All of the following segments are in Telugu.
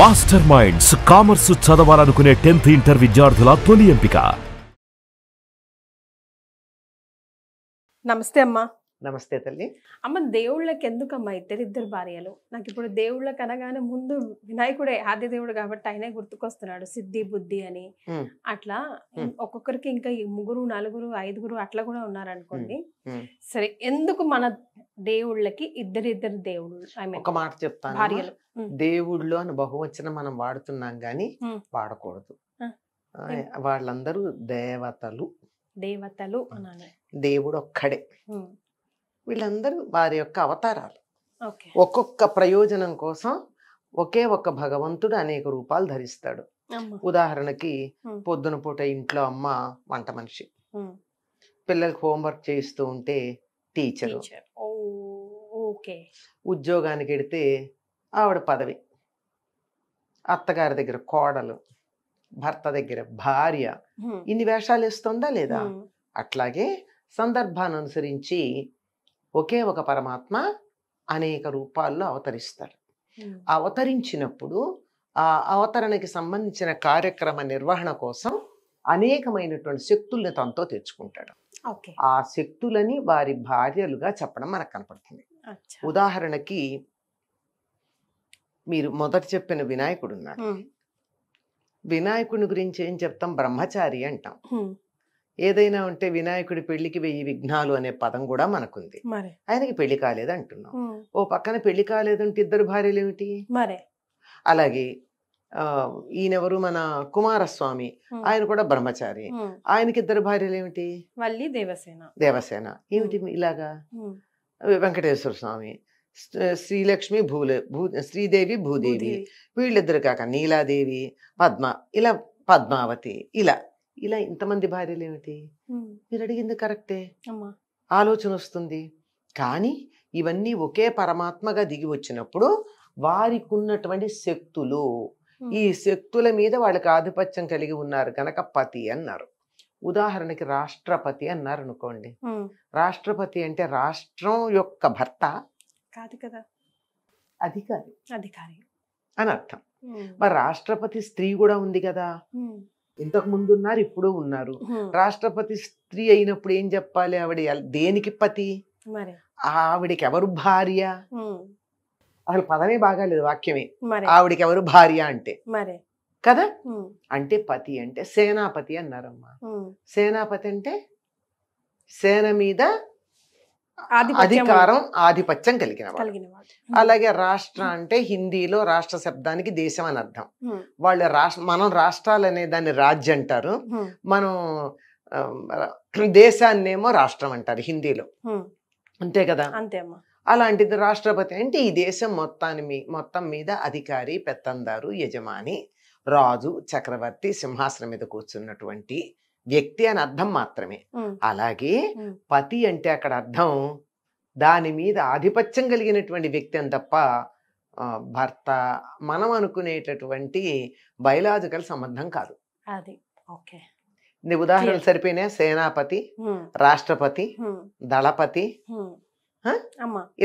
మాస్టర్ మైండ్స్ కామర్స్ చదవాలనుకునే 10th ఇంటర్ విద్యార్థుల తొలి ఎంపిక. నమస్తే అమ్మా. నమస్తే తల్లి. అమ్మ, దేవుళ్ళకి ఎందుకమ్మా ఇద్దరిద్దరు భార్యలు? నాకు ఇప్పుడు దేవుళ్ళకి అనగానే ముందు వినాయకుడే ఆది దేవుడు కాబట్టి ఆయనే గుర్తుకొస్తున్నాడు, సిద్ధి బుద్ధి అని. అట్లా ఒక్కొక్కరికి ఇంకా ముగ్గురు నలుగురు ఐదుగురు అట్లా కూడా ఉన్నారనుకోండి. సరే, ఎందుకు మన దేవుళ్ళకి ఇద్దరిద్దరు దేవుళ్ళు? ఒక మాట చెప్తాను, భార్యలు. దేవుళ్ళు అని బహువచనం మనం వాడుతున్నాం గాని వాడకూడదు. వాళ్ళందరూ దేవతలు. దేవతలు అనాలి. దేవుడు ఒక్కడే. వీళ్ళందరూ వారి యొక్క అవతారాలు. ఓకే. ఒక్కొక్క ప్రయోజనం కోసం ఒకే ఒక్క భగవంతుడు అనేక రూపాలు ధరిస్తాడు. ఉదాహరణకి పొద్దున పూట ఇంట్లో అమ్మ వంట మనిషి, పిల్లలకి హోంవర్క్ చేస్తూ ఉంటే టీచరు, ఉద్యోగానికి వెడితే ఆవిడ పదవి, అత్తగారి దగ్గర కోడలు, భర్త దగ్గర భార్య. ఇన్ని వేషాలు వేస్తుందా లేదా? అట్లాగే సందర్భాన్ని అనుసరించి ఒకే ఒక పరమాత్మ అనేక రూపాల్లో అవతరిస్తాడు. అవతరించినప్పుడు ఆ అవతరణకి సంబంధించిన కార్యక్రమ నిర్వహణ కోసం అనేకమైనటువంటి శక్తుల్ని తనతో తెచ్చుకుంటాడు. ఆ శక్తులని వారి భార్యలుగా చెప్పడం మనకు కనపడుతుంది. ఉదాహరణకి మీరు మొదట చెప్పిన వినాయకుడు ఉన్నాడు. వినాయకుడి గురించి ఏం చెప్తాం? బ్రహ్మచారి అంటాం. ఏదైనా ఉంటే వినాయకుడి పెళ్లికి 1000 విఘ్నాలు అనే పదం కూడా మనకుంది. ఆయనకి పెళ్లి కాలేదు అంటున్నాం. ఓ పక్కన పెళ్లి కాలేదంటే ఇద్దరు భార్యలు ఏమిటి? అలాగే ఈయనెవరు? మన కుమారస్వామి, ఆయన కూడా బ్రహ్మచారి. ఆయనకి ఇద్దరు భార్యలు ఏమిటి? దేవసేన. ఏమిటి ఇలాగా? వెంకటేశ్వర స్వామి, శ్రీలక్ష్మి శ్రీదేవి భూదేవి, వీళ్ళిద్దరు కాక నీలాదేవి, పద్మ, ఇలా పద్మావతి, ఇలా ఇలా ఇంతమంది భార్యలు ఏమిటి? మీరు అడిగింది కరెక్టే, ఆలోచన వస్తుంది. కానీ ఇవన్నీ ఒకే పరమాత్మగా దిగి వచ్చినప్పుడు వారికి ఉన్నటువంటి శక్తులు, ఈ శక్తుల మీద వాళ్ళకి ఆధిపత్యం కలిగి ఉన్నారు కనుక పతి అన్నారు. ఉదాహరణకి రాష్ట్రపతి అన్నారు అనుకోండి. రాష్ట్రపతి అంటే రాష్ట్రం యొక్క భర్త కాదు కదా, అధికారి అని అర్థం. మరి రాష్ట్రపతి స్త్రీ కూడా ఉంది కదా, ఇంతకు ముందు ఉన్నారు, ఇప్పుడు ఉన్నారు. రాష్ట్రపతి స్త్రీ అయినప్పుడు ఏం చెప్పాలి? ఆవిడ దేనికి పతి? ఆవిడికి ఎవరు భార్య? అసలు పదమే బాగాలేదు, వాక్యమే. ఆవిడికి ఎవరు భార్య అంటే కదా. అంటే పతి అంటే సేనాపతి అన్నారమ్మా. సేనాపతి అంటే సేన మీద అధికారం, ఆధిపత్యం కలిగిన వాడు. అలాగే రాష్ట్ర అంటే హిందీలో రాష్ట్ర శబ్దానికి దేశం అని అర్థం. వాళ్ళు మనం రాష్ట్రాలు అనే దాన్ని రాజ్యం అంటారు, మనం దేశాన్నేమో రాష్ట్రం అంటారు హిందీలో. అంతే కదా. అలాంటిది రాష్ట్రపతి అంటే ఈ దేశం మొత్తం మీద అధికారి, పెత్తందారు, యజమాని, రాజు, చక్రవర్తి, సింహాసనం మీద కూర్చున్నటువంటి వ్యక్తి అని అర్థం మాత్రమే. అలాగే పతి అంటే అక్కడ అర్థం దాని మీద ఆధిపత్యం కలిగినటువంటి వ్యక్తి అని తప్ప భర్త మనం అనుకునేటటువంటి బయలాజికల్ సంబంధం కాదు. ఉదాహరణలు సరిపోయినా? సేనాపతి, రాష్ట్రపతి, దళపతి,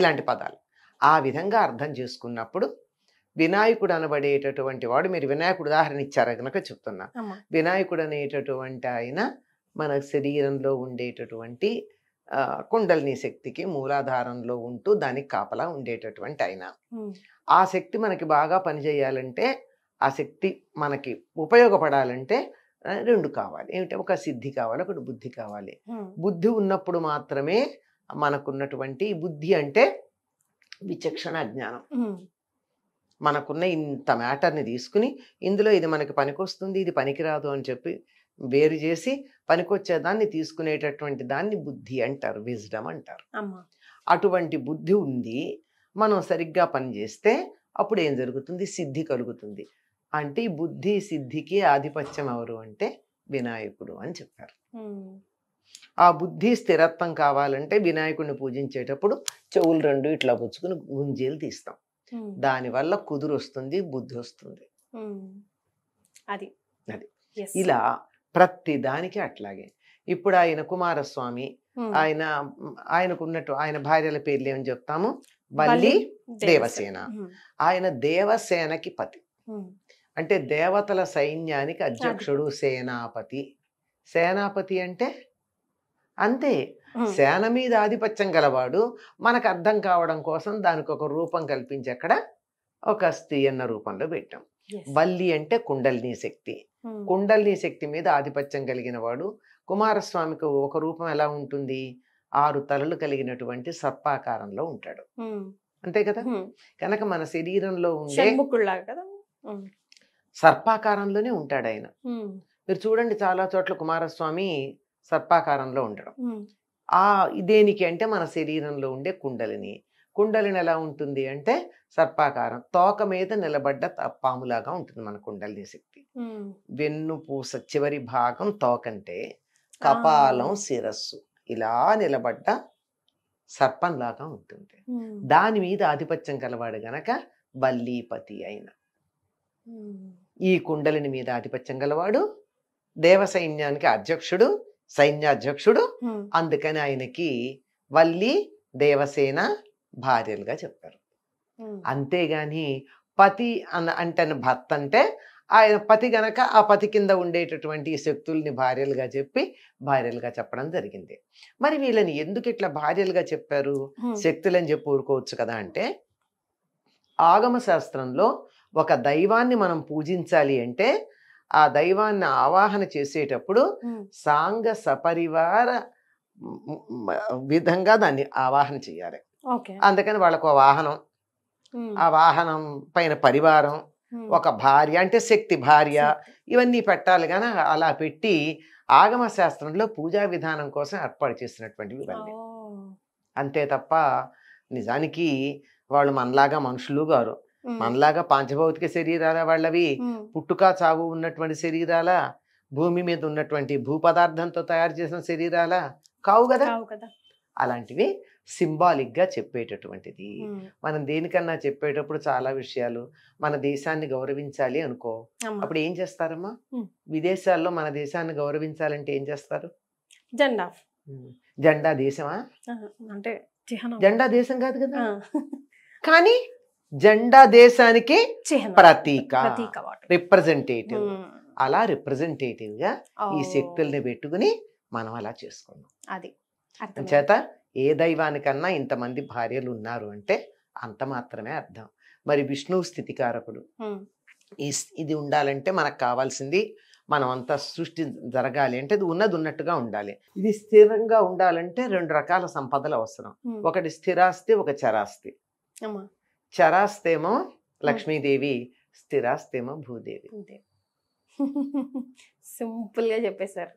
ఇలాంటి పదాలు. ఆ విధంగా అర్థం చేసుకున్నప్పుడు వినాయకుడు అనబడేటటువంటి వాడు, మీరు వినాయకుడు ఉదాహరణ ఇచ్చారు కనుక చెప్తున్నా. వినాయకుడు అనేటటువంటి ఆయన మన శరీరంలో ఉండేటటువంటి కుండలిని శక్తికి మూలాధారంలో ఉంటూ దానికి కాపలా ఉండేటటువంటి ఆయన. ఆ శక్తి మనకి బాగా పనిచేయాలంటే, ఆ శక్తి మనకి ఉపయోగపడాలంటే 2 కావాలి. ఏమిటి? ఒక సిద్ధి కావాలి, ఒకటి బుద్ధి కావాలి. బుద్ధి ఉన్నప్పుడు మాత్రమే మనకున్నటువంటి బుద్ధి అంటే విచక్షణ, జ్ఞానం. మనకున్న ఇంత మ్యాటర్ని తీసుకుని ఇందులో ఇది మనకి పనికొస్తుంది, ఇది పనికిరాదు అని చెప్పి వేరు చేసి పనికొచ్చేదాన్ని తీసుకునేటటువంటి దాన్ని బుద్ధి అంటారు, విజ్డమ్ అంటారు. అటువంటి బుద్ధి ఉంది. మనం సరిగ్గా పనిచేస్తే అప్పుడు ఏం జరుగుతుంది? సిద్ధి కలుగుతుంది. అంటే ఈ బుద్ధి సిద్ధికి ఆధిపత్యం ఎవరు అంటే వినాయకుడు అని చెప్పారు. ఆ బుద్ధి స్థిరత్వం కావాలంటే వినాయకుడిని పూజించేటప్పుడు చెవులు 2 ఇట్లా పుచ్చుకుని గుంజీలు తీస్తాం. దానివల్ల కుదురు వస్తుంది, బుద్ధి వస్తుంది. అది ఇలా ప్రతి దానికి అట్లాగే. ఇప్పుడు ఆయన కుమారస్వామి, ఆయన భార్యల పేర్లు ఏమని చెప్తాము? బల్లి, దేవసేన. ఆయన దేవసేనకి పతి. అంటే దేవతల సైన్యానికి అధ్యక్షుడు సేనాపతి. సేనాపతి అంటే అంతే, సేన మీద ఆధిపత్యం గలవాడు. మనకు అర్థం కావడం కోసం దానికి ఒక రూపం కల్పించి అక్కడ ఒక స్త్రీ అన్న రూపంలో పెట్టాం. వల్లి అంటే కుండలిని శక్తి. కుండలిని శక్తి మీద ఆధిపత్యం కలిగిన వాడు. కుమారస్వామికి ఒక రూపం ఎలా ఉంటుంది, 6 తలలు కలిగినటువంటి సర్పాకారంలో ఉంటాడు, అంతే కదా. కనుక మన శరీరంలో ఉండే సర్పాకారంలోనే ఉంటాడు ఆయన. మీరు చూడండి చాలా చోట్ల కుమారస్వామి సర్పాకారంలో ఉండడం. దేనికి అంటే మన శరీరంలో ఉండే కుండలిని. కుండలిని ఎలా ఉంటుంది అంటే సర్పాకారం, తోక మీద నిలబడ్డ పాములాగా ఉంటుంది మన కుండలిని శక్తి. వెన్నుపూస చివరి భాగం తోకంటే, కపాలం శిరస్సు ఇలా నిలబడ్డ సర్పంలాగా ఉంటుంది. దాని మీద ఆధిపత్యం కలవాడు గనక వల్లీపతి అయిన. ఈ కుండలిని మీద ఆధిపత్యం గలవాడు, దేవ సైన్యానికి అధ్యక్షుడు, సైన్యాధ్యక్షుడు. అందుకని ఆయనకి వల్లి దేవసేన భార్యలుగా చెప్పారు. అంతేగాని పతి అంటే భర్త అంటే ఆయన పతి గనక ఆ పతి కింద ఉండేటటువంటి శక్తుల్ని భార్యలుగా చెప్పి భార్యలుగా చెప్పడం జరిగింది. మరి వీళ్ళని ఎందుకు ఇట్లా భార్యలుగా చెప్పారు, శక్తులని చెప్పి ఊరుకోవచ్చు కదా అంటే, ఆగమ శాస్త్రంలో ఒక దైవాన్ని మనం పూజించాలి అంటే ఆ దైవాన్ని ఆవాహన చేసేటప్పుడు సాంగ సపరివార విధంగా దాన్ని ఆవాహన చేయాలి. అందుకని వాళ్ళకు వాహనం, ఆ వాహనం పైన పరివారం, ఒక భార్య అంటే శక్తి భార్య, ఇవన్నీ పెట్టాలి. కానీ అలా పెట్టి ఆగమ శాస్త్రంలో పూజా విధానం కోసం ఏర్పాటు చేసినటువంటివి ఇవన్నీ. అంతే తప్ప నిజానికి వాళ్ళు మనలాగా మనుషులు గారు, మనలాగా పాంచభౌతిక శరీరాల వాళ్ళవి, పుట్టుక చావు ఉన్నటువంటి శరీరాల, భూమి మీద ఉన్నటువంటి భూ పదార్థంతో తయారు చేసిన శరీరాల కావు కదా. అలాంటివి సింబాలిక్ గా చెప్పేటటువంటిది. మనం దేనికన్నా చెప్పేటప్పుడు చాలా విషయాలు, మన దేశాన్ని గౌరవించాలి అనుకో, అప్పుడు ఏం చేస్తారమ్మా, విదేశాల్లో మన దేశాన్ని గౌరవించాలంటే ఏం చేస్తారు, జెండా. జెండా దేశమా అంటే జెండా దేశం కాదు కదా, కానీ జెండా దేశానికి ప్రతీక, రిప్రజెంటేటివ్. అలా రిప్రజెంటేటివ్ గా ఈ శక్తుల్ని పెట్టుకుని మనం అలా చేసుకున్నాం. అది చేత ఏ దైవానికన్నా ఇంతమంది భార్యలు ఉన్నారు అంటే అంత మాత్రమే అర్థం. మరి విష్ణువు స్థితికారకుడు. ఇది ఉండాలంటే మనకు కావాల్సింది, మనం అంతా సృష్టి జరగాలి అంటే ఇది ఉన్నది ఉన్నట్టుగా ఉండాలి. ఇది స్థిరంగా ఉండాలంటే 2 రకాల సంపదలు అవసరం. ఒకటి స్థిరాస్తి, ఒక చరాస్తి. చరాస్తి ఏమో లక్ష్మీదేవి, స్థిరాస్తి ఏమో భూదేవి. సింపుల్ గా చెప్పేశారు,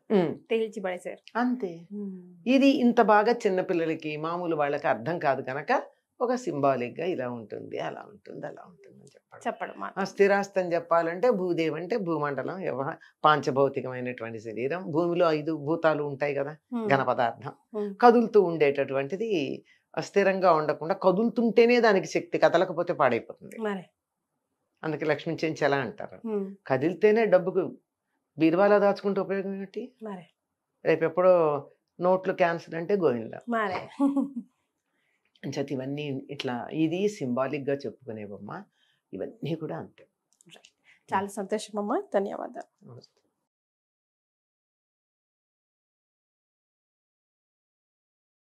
తేల్చి పడేశారు అంతే. ఇది ఇంత బాగా చిన్నపిల్లలకి మామూలు వాళ్ళకి అర్థం కాదు కనుక ఒక సింబాలిక్ గా ఇలా ఉంటుంది, అలా ఉంటుంది, అలా ఉంటుంది అని చెప్పడం. స్థిరాస్తి అని చెప్పాలంటే భూదేవి అంటే భూమండలం, పాంచభౌతికమైనటువంటి శరీరం. భూమిలో 5 భూతాలు ఉంటాయి కదా, ఘన పదార్థం. కదులుతూ ఉండేటటువంటిది అస్థిరంగా ఉండకుండా, కదులుతుంటేనే దానికి శక్తి, కదలకపోతే పాడైపోతుంది. అందుకే లక్ష్మీ చెంచల అంటారు. కదిలితేనే డబ్బుకు బీరువాలో దాచుకుంటే ఉపయోగం ఏంటి, రేపు ఎప్పుడో నోట్లు క్యాన్సర్ అంటే గోవిందా. అంచేత ఇవన్నీ ఇట్లా ఇది సింబాలిక్ గా చెప్పుకునేవమ్మా, ఇవన్నీ కూడా అంతే. చాలా సంతోషం అమ్మా, ధన్యవాదాలు.